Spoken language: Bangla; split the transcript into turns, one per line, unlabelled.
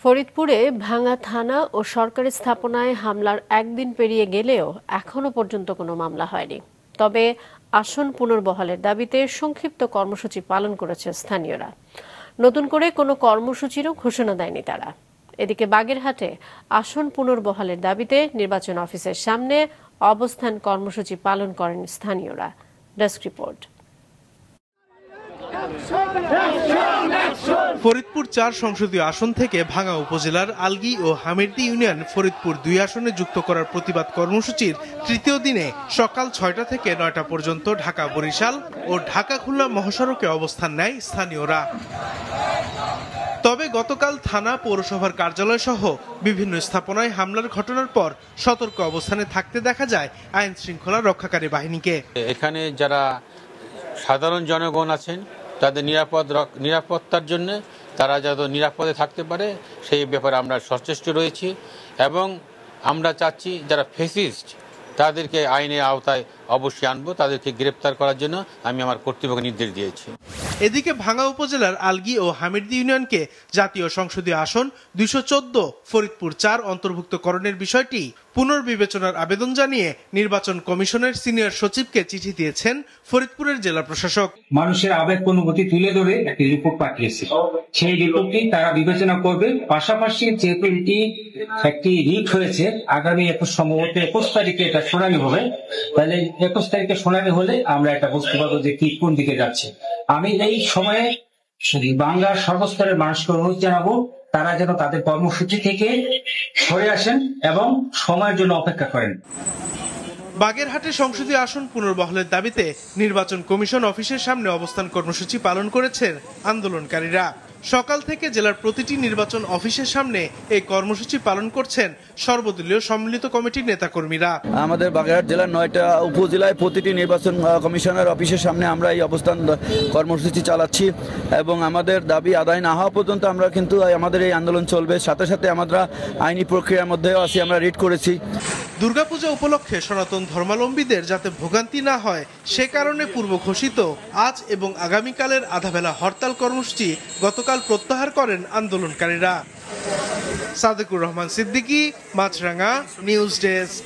ফরিদপুরে ভাঙা থানা ও সরকারি স্থাপনায় হামলার একদিন পেরিয়ে গেলেও এখনো পর্যন্ত কোনো মামলা হয়নি। তবে আসন পুনর্বহালের দাবিতে সংক্ষিপ্ত কর্মসূচি পালন করেছে স্থানীয়রা। নতুন করে কোনো কর্মসূচিরও ঘোষণা দেয়নি তারা। এদিকে বাগেরহাটে আসন পুনর্বহালের দাবিতে নির্বাচন অফিসের সামনে অবস্থান কর্মসূচি পালন করেন স্থানীয়রা। Desk report.
ফরিদপুর ৪ সংসদীয় আসন থেকে ভাঙা উপজেলার আলগী ও হামিরদী ইউনিয়ন ফরিদপুর ২ আসনে যুক্ত করার প্রতিবাদ কর্মসূচির তৃতীয় দিনে সকাল ৬টা থেকে ৯টা পর্যন্ত ঢাকা বরিশাল ও ঢাকা খুলনা মহাসড়কে অবস্থান নেয় স্থানীয়রা। তবে গতকাল থানা পৌরসভার কার্যালয় সহ বিভিন্ন স্থাপনায় হামলার ঘটনার পর সতর্ক অবস্থানে থাকতে দেখা যায় আইন শৃঙ্খলা রক্ষাকারী বাহিনীকে।
এখানে যারা সাধারণ জনগণ আছেন তাদের নিরাপত্তার জন্য তারা যাতে নিরাপদে থাকতে পারে সেই ব্যাপারে আমরা সচেষ্ট রয়েছি এবং আমরা চাচ্ছি যারা ফ্যাসিস্ট তাদেরকে আইনের আওতায় অবশ্যই আনবো, তাদেরকে গ্রেপ্তার করার জন্য আমি আমার কর্তৃপক্ষকে নির্দেশ দিয়েছি।
এদিকে ভাঙা উপজেলার আলগী ও হামিরদী ইউনিয়নকে জাতীয় সংসদীয় আসন ২১৪ ফরিদপুর ৪ অন্তর্ভুক্তকরণের বিষয়টি পুনর্বিবেচনার আবেদন জানিয়ে নির্বাচন কমিশনের সিনিয়র সচিবকে চিঠি দিয়েছেন ফরিদপুরের জেলা প্রশাসক।
মানুষের আবেগ অনুভূতি তুলে ধরে একটি রিপোর্ট পাঠিয়েছে, সেই রিপোর্টটি তারা বিবেচনা করবে। পাশাপাশি যেহেতু এটি একটি রিট হয়েছে, আগামী সম্ভবত ২১ তারিখে এটা শুনানি হবে, তাহলে ২১ তারিখে শুনানি হলে আমরা এটা বুঝতে পারবো যে কি কোন দিকে যাচ্ছে। আমি এই সময়ে বাংলার সর্বস্তরের মানুষকে অনুরোধ জানাবো তারা যেন তাদের কর্মসূচি থেকে সরে আসেন এবং সময়ের জন্য অপেক্ষা করেন।
বাগেরহাটে সংসদীয় আসন পুনর্বহালের দাবিতে নির্বাচন কমিশন অফিসের সামনে অবস্থান কর্মসূচি পালন করেছেন আন্দোলনকারীরা। সকাল থেকে জেলার প্রতিটি নির্বাচন অফিসের সামনে এই কর্মসূচি পালন করছেন সর্বদলীয় সম্মিলিত কমিটির নেতাকর্মীরা।
আমাদের বাগেরহাট জেলার ৯টা উপজেলায় প্রতিটি নির্বাচন কমিশনের অফিসের সামনে আমরা এই অবস্থান কর্মসূচি চালাচ্ছি এবং আমাদের দাবি আদায় না হওয়া পর্যন্ত আমরা কিন্তু আমাদের এই আন্দোলন চলবে। সাথে সাথে আমরা আইনি প্রক্রিয়ার মধ্যেও আছি, আমরা রিট করেছি।
দুর্গাপূজা উপলক্ষে সনাতন ধর্মাবলম্বীদের যাতে ভোগান্তি না হয় সে কারণে পূর্ব ঘোষিত আজ এবং আগামীকালের আধাবেলা হরতাল কর্মসূচি গতকাল প্রত্যাহার করেন আন্দোলনকারীরা। সাদেকুর রহমান সিদ্দিকী, মাছরাঙা, নিউজ ডেস্ক।